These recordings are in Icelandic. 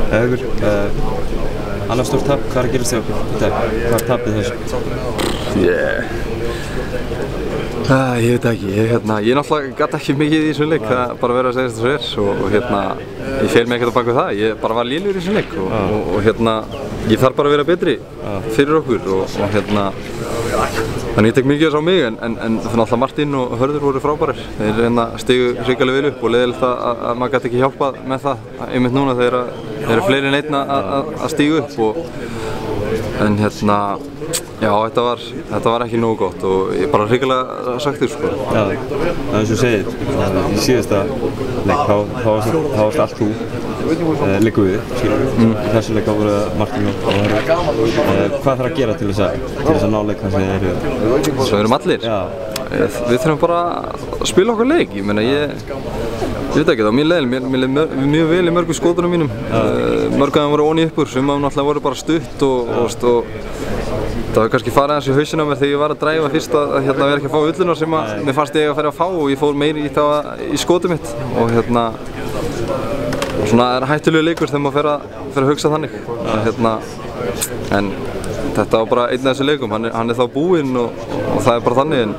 Haukur, annars stórt tap, hvað er að gerast þér í dag? Hvað er tapið þessu? Ég veit ekki, ég náttúrulega gat ekki mikið í þessum leik, það bara verið að segja þessu og ég fel mig ekkert á bak við það, ég bara var lélegur í þessum leik og ég þarf bara að vera betri fyrir okkur og þannig ég tek mikið þess á mig en náttúrulega Martin og Hörður voru frábærir, þeir stigu hrikalega vel upp og leiðilegt að maður gæti ekki hjálpað með það einmitt núna þegar þeir eru fleiri en einn að stígu upp en já, þetta var ekki nógu gott og ég bara hrikalega saktur sko. Já, eins og segir, í síðasta leik þá varst allt þú liggur við, skilur við. Í þessu leik voru Martin og Hörður. Hvað þarf að gera til þess að ná leik þannig að þeir eru? Svo erum allir? Já. Við þurfum bara að spila okkar leik, ég meina ég veit ekki, það var mjög leiðilegt, mér leið mjög vel í mörgum skotunum mínum. Mörg af þeim voru onni uppur, sum af þeim náttúrulega voru bara stutt og það var kannski farið aðeins í hausinn á mér þegar ég var að dræfa fyrst að vera ekki að fá ullunar sem mér fannst ég að fara að fá og ég fór meiri í það í skotið mitt og svona er hættulegu leikur þegar maður fer að hugsa þannig en þetta var bara einn af þessu leikum, hann er þá búinn og það er bara þannig en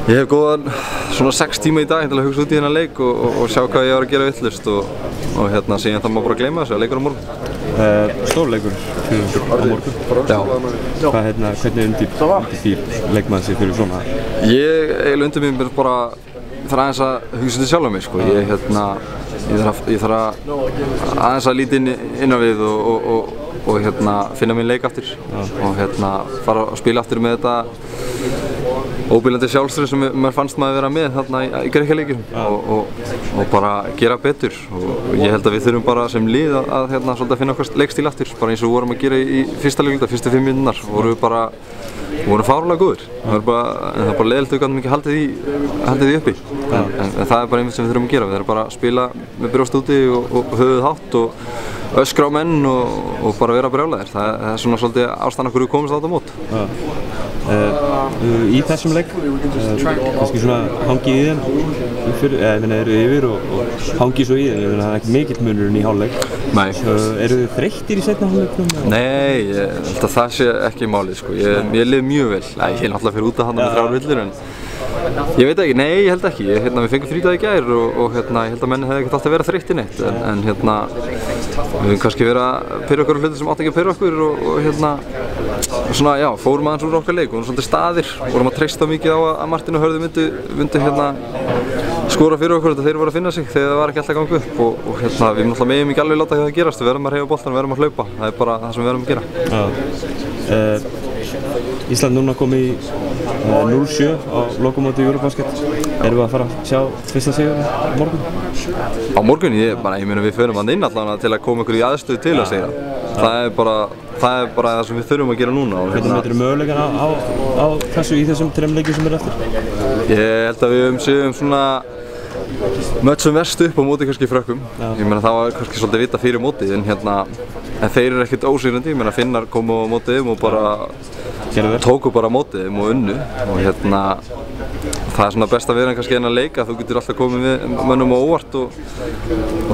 ég hef góðan svona 6 tíma í dag til að hugsa út í þennan leik og sjá hvað ég var að gera villust og síðan það má bara gleyma þessu að leikur á morgun. Stór leikur á morgun? Já. Hvernig undirbýr leikmaður sig fyrir svona? Ég eiginlega undirbýr mér bara þarf aðeins að hugsa þetta sjálf á mig sko. Ég þarf aðeins að líta inn á við og finna minn leik aftur og fara að spila aftur með þetta óbílandi sjálfströð sem mér fannst maður vera með þarna í Grikkjaleikjum og bara gera betur og ég held að við þurfum bara sem lið að svolítið finna okkar leikstíl aftur bara eins og við vorum að gera í fyrsta leikluta, fyrstu 5 mínúturnar við vorum fáránlega góðir en það er bara leiðilegt að við gátum ekki haldið því uppi en það er bara einmitt sem við þurfum að gera, við þurfum bara að spila með brjóst úti og höfuð hátt og öskra á menn og bara vera brjálæðir, það er svona svolítið ástæðan okkur við komumst á þetta mót. Í þessum leik, kannski svona hangið í þeim, eru yfir og hangið svo í þeim, það er ekki mikill munurinn í hálfleik. Nei. Eru þið þreyttir í seinna hálfleiknum? Nei, ég held að það sé ekki málið sko, ég lið mjög vel, ég er náttúrulega fyrir út að handla með 3 villur en ég veit ekki, nei ég held ekki, við fengum frídag í gær og ég held að menni hefði ekkert átt að vera þreyttir neitt en við höfum kannski verið að pyrra okkur á hluti sem átt ekki að pyrra okkur og svona já, fórum aðeins úr okkar leik og svolítið staðir, vorum að treysta mikið á að Martin og Hörður myndu skora fyrir okkur þegar þeir voru að finna sig þegar það var ekki alltaf að ganga upp og við náttúrulega megum ekki alveg láta það gerast, við verðum að hreyfa boltan, við verðum að hlaupa, það er bara það sem við verðum að gera. Ísland núna komið í 0-7 á lokamóti í Eurobasket. Erum við að fara að sjá fyrsta sigur á morgun? Á morgun? Ég meina við förum að inn allavega til að koma ykkur í aðstöðu til að segja. Það er bara það sem við þurfum að gera núna. Hvernig metur möguleikana á þessu í þessum 3 leikjum sem eru eftir? Ég held að við séum svona mötsum verst upp á móti kannski Frökkum. Ég meina það var kannski svolítið vita fyrir mótið en þeir eru ekkert ósigrandi. Ég meina Finnar komu á mótið þeim og bara tóku bara á mótið þeim og unnu og það er svona best að vera kannski að leika, þú getur alltaf komið við mönnum á óvart og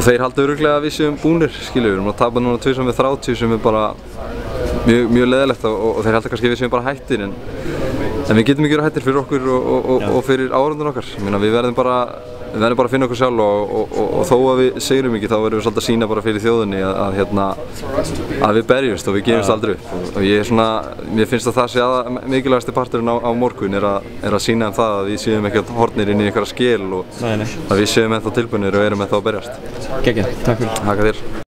þeir halda örugglega að við séum búnir, skilju, við erum að tapa núna 2-30 sem er bara mjög leiðilegt og þeir halda kannski að við séum bara hættir en við getum ekki verið hættir fyrir okkur og fyrir áhorfendur okkar. Ég meina við verðum bara að finna okkur sjálf og þó að við sigrum ekki þá verðum við svolítið að sína bara fyrir þjóðinni að við berjumst og við gefumst aldrei upp og mér finnst að það sé mikilvægasti parturinn á morgun er að sína það að við séum ekki horfnir inn í einhverja skil og að við séum ennþá tilbúinir og erum ennþá að berjast. Geggjað, takk fyrir. Takk þér.